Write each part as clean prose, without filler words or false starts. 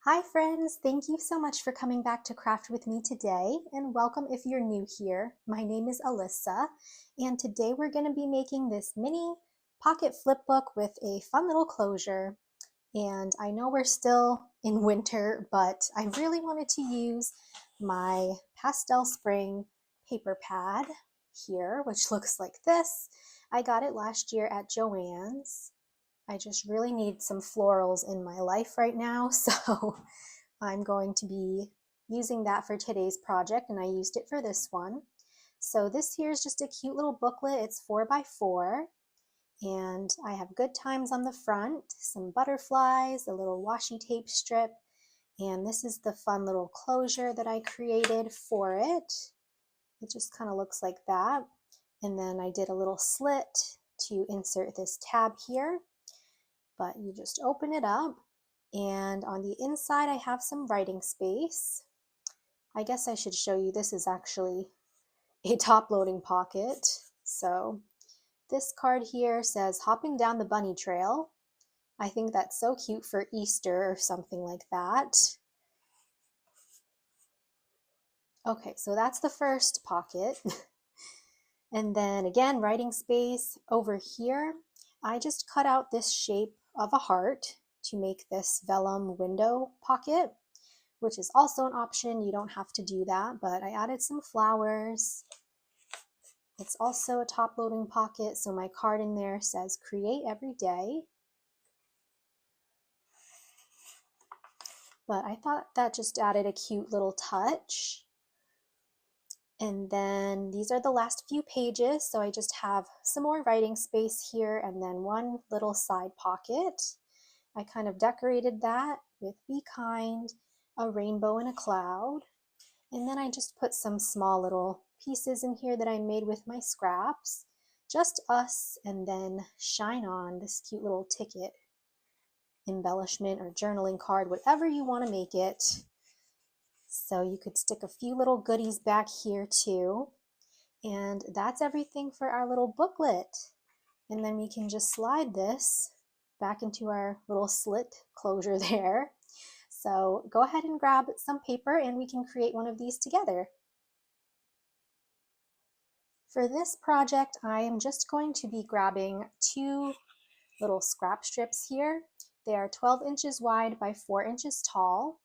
Hi friends, thank you so much for coming back to craft with me today, and welcome if you're new here. My name is Alyssa, and today we're going to be making this mini pocket flip book with a fun little closure. And I know we're still in winter, but I really wanted to use my pastel spring paper pad here, which looks like this. I got it last year at Joann's. I just really need some florals in my life right now, so I'm going to be using that for today's project, and I used it for this one. So this here is just a cute little booklet. It's 4x4, and I have good times on the front, some butterflies, a little washi tape strip, and this is the fun little closure that I created for it. It just kind of looks like that. And then I did a little slit to insert this tab here, but you just open it up, and on the inside I have some writing space. I guess I should show you, this is actually a top loading pocket. So this card here says hopping down the bunny trail. I think that's so cute for Easter or something like that. Okay, so that's the first pocket. And then again, writing space over here. I just cut out this shape of a heart to make this vellum window pocket, which is also an option. You don't have to do that, but I added some flowers. It's also a top loading pocket, so my card in there says create every day. But I thought that just added a cute little touch. And then these are the last few pages, so I just have some more writing space here and then one little side pocket. I kind of decorated that with Be Kind, a rainbow and a cloud. And then I just put some small little pieces in here that I made with my scraps. Just us, and then Shine On, this cute little ticket embellishment or journaling card, whatever you want to make it. So you could stick a few little goodies back here too. And that's everything for our little booklet. And then we can just slide this back into our little slit closure there. So go ahead and grab some paper and we can create one of these together. For this project, I am just going to be grabbing two little scrap strips here. They are 12 inches wide by 4 inches tall.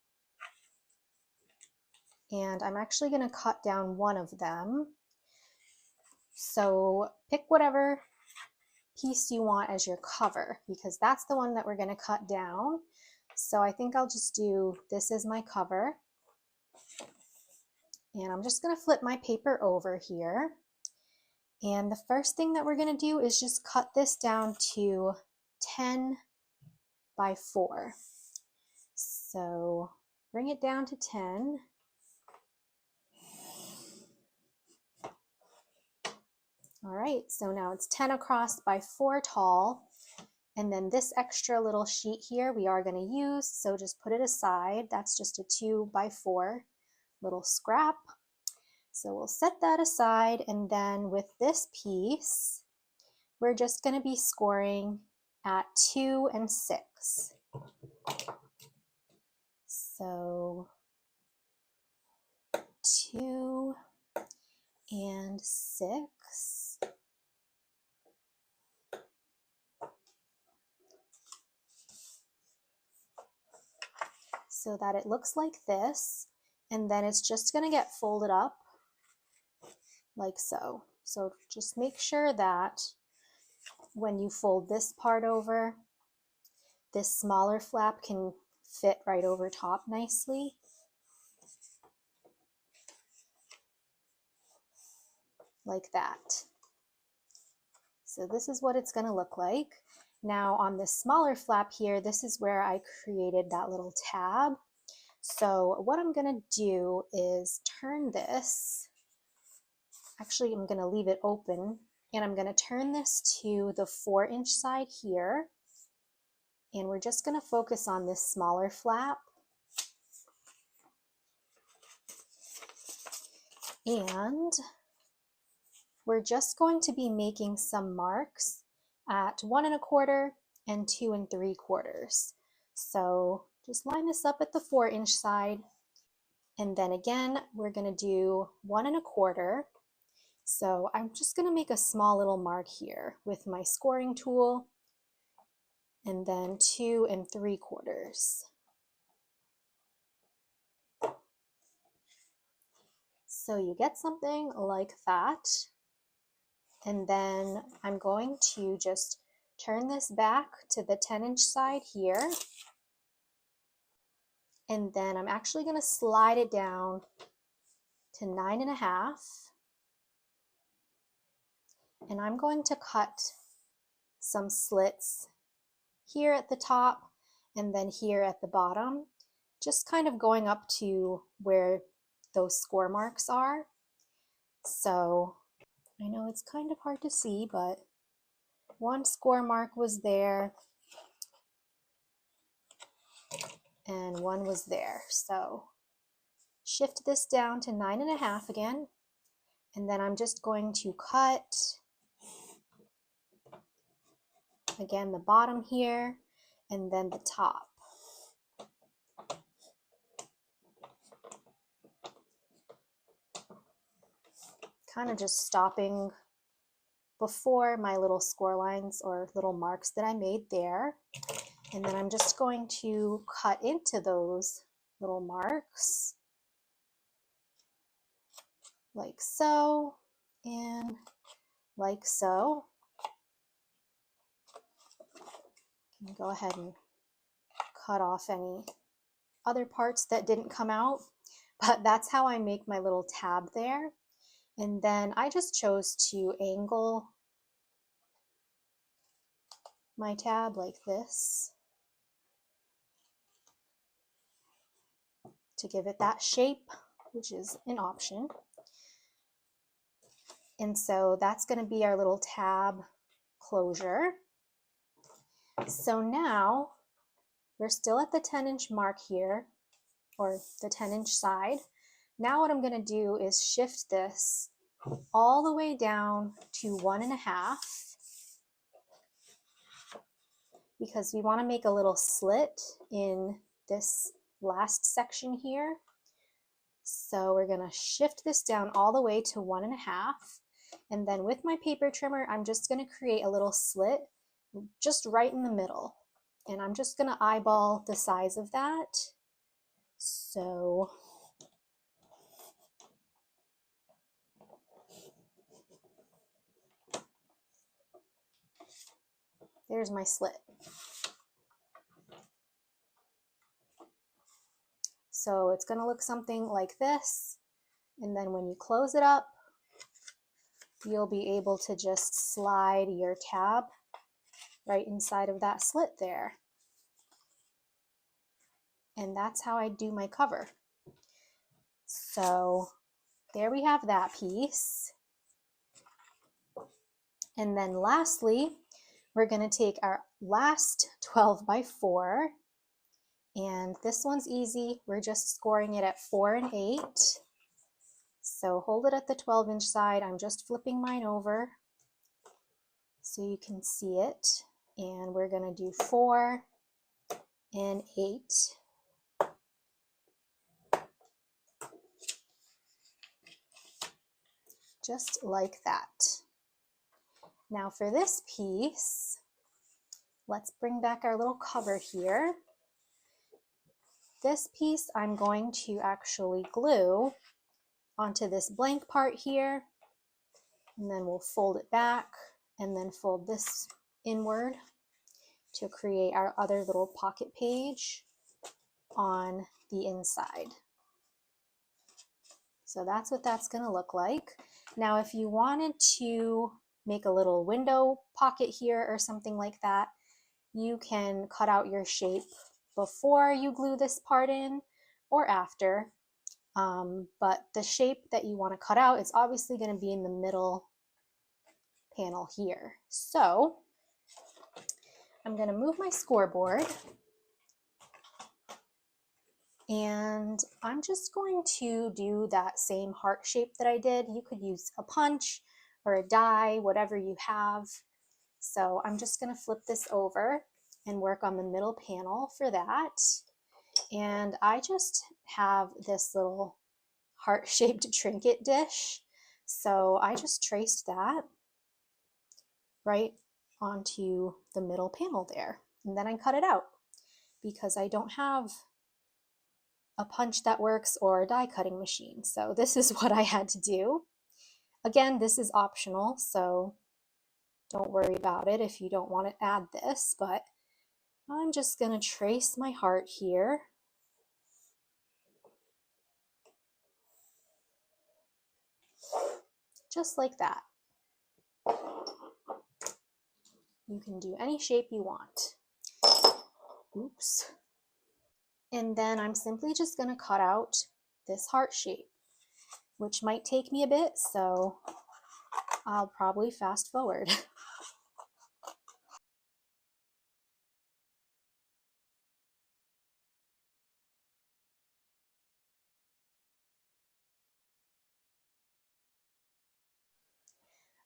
And I'm actually going to cut down one of them. So pick whatever piece you want as your cover, because that's the one that we're going to cut down. So I think I'll just do this as my cover. And I'm just going to flip my paper over here. And the first thing that we're going to do is just cut this down to 10 by 4. So bring it down to 10. All right, so now it's 10 across by 4 tall. And then this extra little sheet here we are going to use, so just put it aside. That's just a 2 by 4 little scrap. So we'll set that aside, and then with this piece, we're just going to be scoring at 2 and 6. So 2 and 6. So that it looks like this, and then it's just going to get folded up like so. So just make sure that when you fold this part over, this smaller flap can fit right over top nicely. Like that. So this is what it's going to look like. Now on this smaller flap here, this is where I created that little tab. So what I'm going to do is turn this. Actually, I'm going to leave it open, and I'm going to turn this to the 4-inch side here. And we're just going to focus on this smaller flap. And we're just going to be making some marks at 1 1/4 and 2 3/4. So Just line this up at the 4-inch side. And then again, we're going to do 1 1/4. So I'm just going to make a small little mark here with my scoring tool, and then 2 3/4. So you get something like that. And then I'm going to just turn this back to the 10-inch side here. And then I'm actually going to slide it down to 9 1/2. And I'm going to cut some slits here at the top and then here at the bottom, just kind of going up to where those score marks are. So I know it's kind of hard to see, but one score mark was there and one was there. So shift this down to 9 1/2 again, and then I'm just going to cut again the bottom here and then the top. Kind of just stopping before my little score lines or little marks that I made there. And then I'm just going to cut into those little marks like so and like so. You can go ahead and cut off any other parts that didn't come out, but that's how I make my little tab there. And then I just chose to angle my tab like this to give it that shape, which is an option. And so that's going to be our little tab closure. So now we're still at the 10-inch mark here, or the 10-inch side. Now what I'm going to do is shift this all the way down to 1 1/2, because we want to make a little slit in this last section here. So we're going to shift this down all the way to 1 1/2. And then with my paper trimmer, I'm just going to create a little slit just right in the middle. And I'm just going to eyeball the size of that. So there's my slit. So it's going to look something like this. And then when you close it up, you'll be able to just slide your tab right inside of that slit there. And that's how I do my cover. So there we have that piece. And then lastly, we're going to take our last 12 by 4, and this one's easy. We're just scoring it at 4 8. So hold it at the 12-inch side. I'm just flipping mine over so you can see it. And we're going to do 4 and 8. Just like that. Now for this piece, let's bring back our little cover here. This piece I'm going to actually glue onto this blank part here, and then we'll fold it back and then fold this inward to create our other little pocket page on the inside. So that's what that's going to look like. Now if you wanted to make a little window pocket here or something like that, you can cut out your shape before you glue this part in or after. But the shape that you want to cut out is obviously going to be in the middle panel here. So I'm going to move my scoreboard, and I'm just going to do that same heart shape that I did. You could use a punch or a die, whatever you have. So I'm just going to flip this over and work on the middle panel for that. And I just have this little heart-shaped trinket dish. So I just traced that right onto the middle panel there. And then I cut it out because I don't have a punch that works or a die cutting machine. So this is what I had to do. Again, this is optional, so don't worry about it if you don't want to add this, but I'm just going to trace my heart here. Just like that. You can do any shape you want. Oops. And then I'm simply just going to cut out this heart shape, which might take me a bit, so I'll probably fast forward.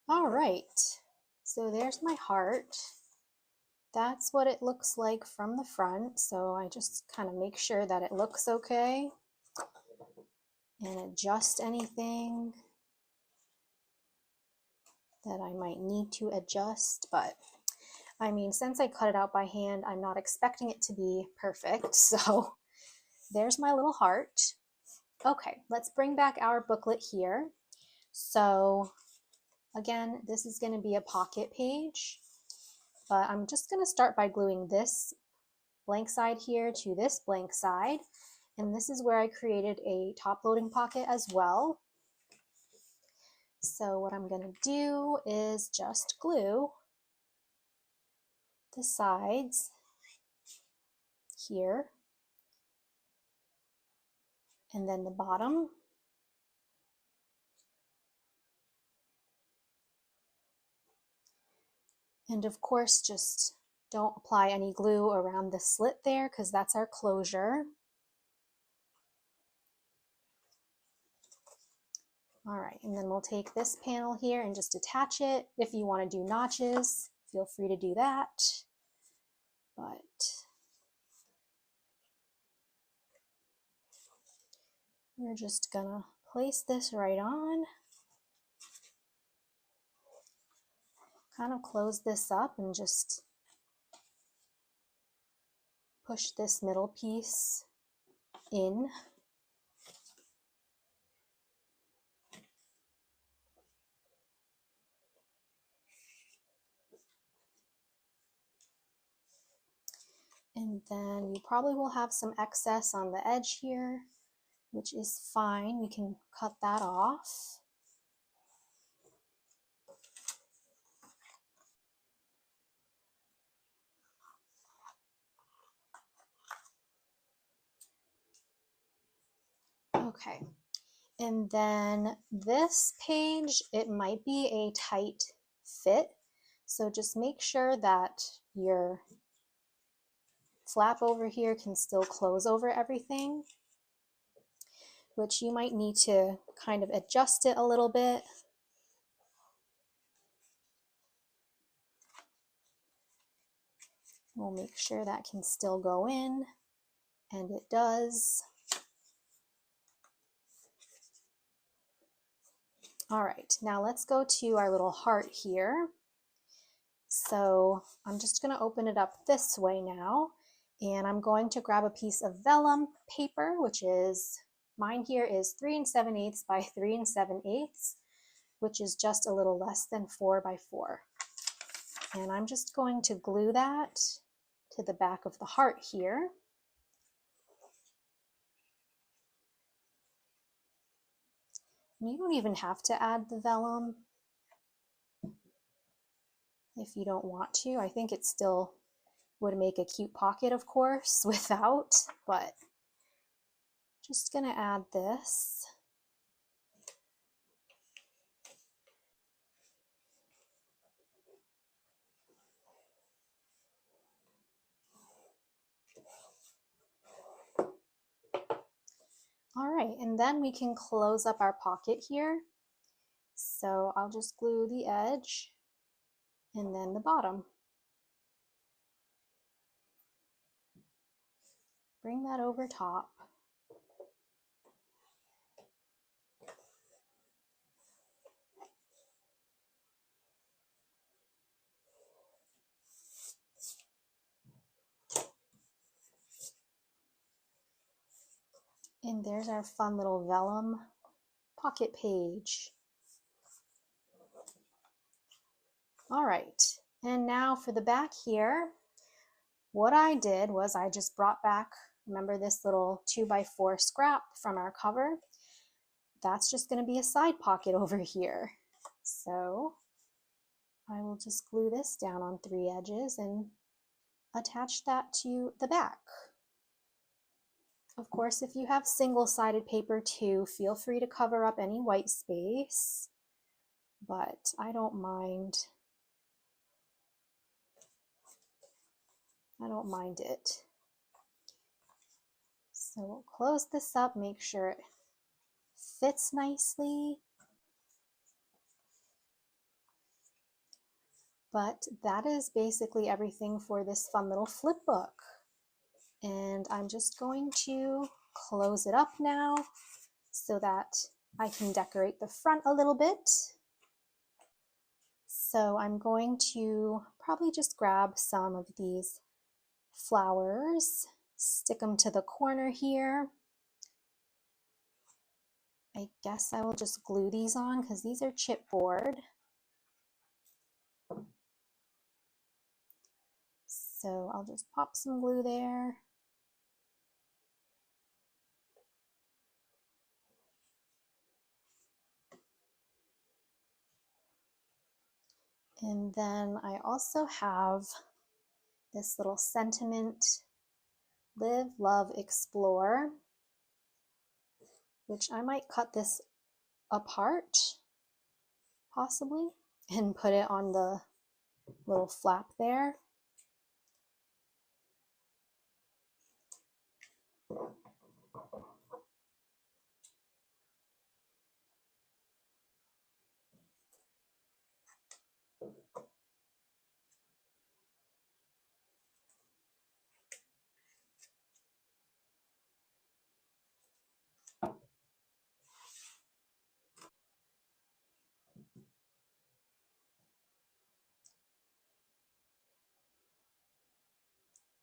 All right, so there's my heart. That's what it looks like from the front, so I just kind of make sure that it looks okay and adjust anything that I might need to adjust. But I mean, since I cut it out by hand, I'm not expecting it to be perfect, so there's my little heart. Okay, let's bring back our booklet here. So again, this is going to be a pocket page, but I'm just going to start by gluing this blank side here to this blank side. And this is where I created a top loading pocket as well. So what I'm going to do is just glue the sides here and then the bottom. And of course, just don't apply any glue around the slit there because that's our closure. All right, and then we'll take this panel here and just attach it. If you want to do notches, feel free to do that. But we're just gonna place this right on. Kind of close this up and just push this middle piece in. And then you probably will have some excess on the edge here, which is fine. We can cut that off. Okay, and then this page, it might be a tight fit, so just make sure that your flap over here can still close over everything, which you might need to kind of adjust it a little bit. We'll make sure that can still go in, and it does. All right, now let's go to our little heart here. So I'm just going to open it up this way now, and I'm going to grab a piece of vellum paper, which is, mine here is 3 7/8 by 3 7/8, which is just a little less than 4 by 4. And I'm just going to glue that to the back of the heart here. And you don't even have to add the vellum if you don't want to. I think it still would make a cute pocket, of course, without, but just gonna add this. All right, and then we can close up our pocket here. So I'll just glue the edge and then the bottom. bring that over top. And there's our fun little vellum pocket page. All right, and now for the back here, what I did was I just brought back, remember this little 2x4 scrap from our cover? That's just going to be a side pocket over here. So I will just glue this down on 3 edges and attach that to the back. Of course, if you have single-sided paper too, feel free to cover up any white space, but I don't mind. I don't mind it. So we'll close this up, make sure it fits nicely. But that is basically everything for this fun little flip book. And I'm just going to close it up now so that I can decorate the front a little bit. So I'm going to probably just grab some of these flowers, stick them to the corner here. I guess I will just glue these on because these are chipboard. So I'll just pop some glue there. And then I also have this little sentiment, live, love, explore, which I might cut this apart, possibly, and put it on the little flap there.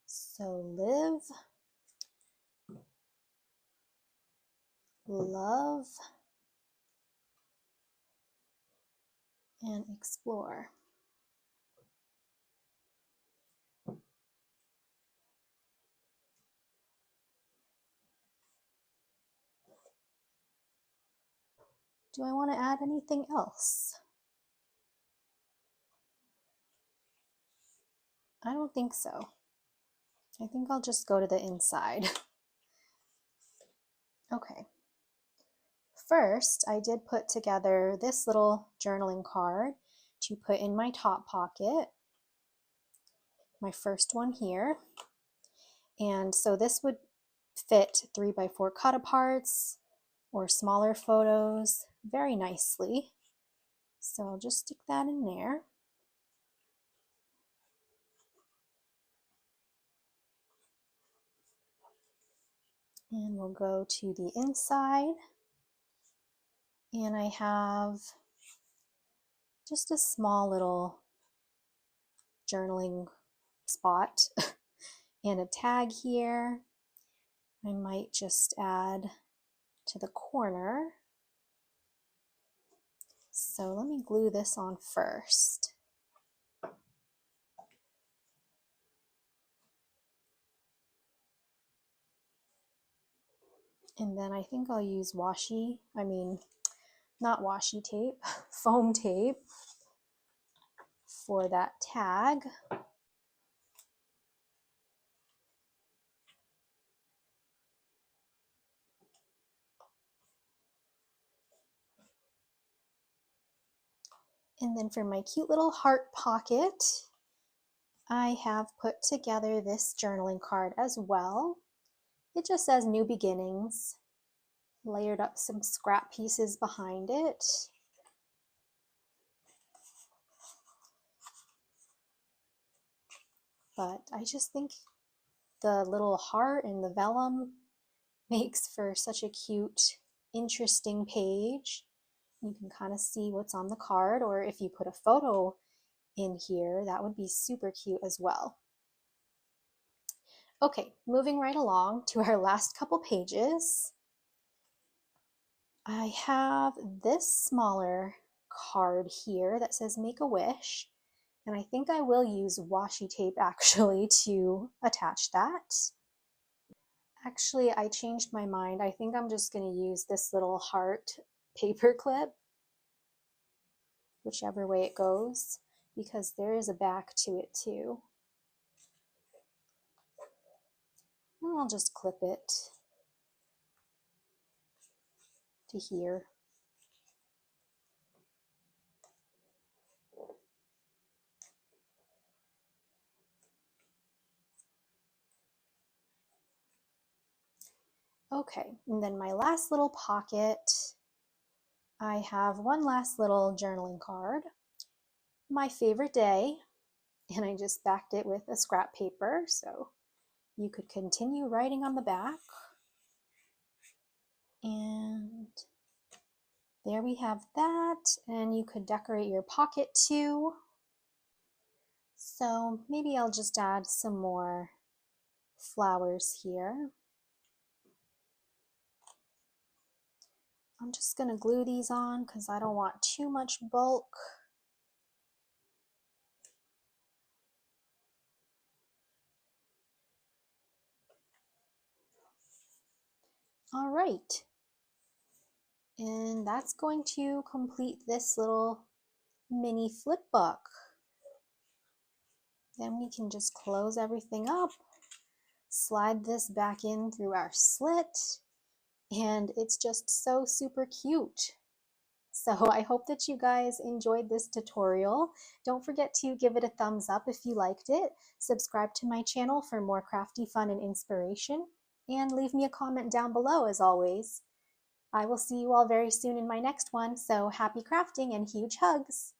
So live, love, and explore. Do I want to add anything else? I don't think so. I think I'll just go to the inside. Okay. First, I did put together this little journaling card to put in my top pocket, my first one here. And so this would fit 3x4 cut aparts or smaller photos very nicely. So I'll just stick that in there. And we'll go to the inside. And I have just a small little journaling spot and a tag here. I might just add to the corner. So let me glue this on first. And then I think I'll use not washi tape, foam tape for that tag. And then for my cute little heart pocket, I have put together this journaling card as well. It just says New Beginnings. Layered up some scrap pieces behind it. But I just think The little heart and the vellum makes for such a cute, interesting page. You can kind of see what's on the card, or if you put a photo in here, that would be super cute as well. Okay, moving right along to our last couple pages. I have this smaller card here that says make a wish, and I think I will use washi tape actually to attach that. Actually, I changed my mind. I think I'm just going to use this little heart paper clip, whichever way it goes, because there is a back to it too. And I'll just clip it to here. Okay, and then my last little pocket, I have one last little journaling card. My favorite day, and I just backed it with a scrap paper, so you could continue writing on the back. And there we have that, and you could decorate your pocket too. So maybe I'll just add some more flowers here. I'm just going to glue these on because I don't want too much bulk. All right. And that's going to complete this little mini flip book. Then we can just close everything up, slide this back in through our slit, and it's just so super cute. So I hope that you guys enjoyed this tutorial. Don't forget to give it a thumbs up if you liked it. Subscribe to my channel for more crafty fun and inspiration, and leave me a comment down below as always. I will see you all very soon in my next one, so happy crafting and huge hugs!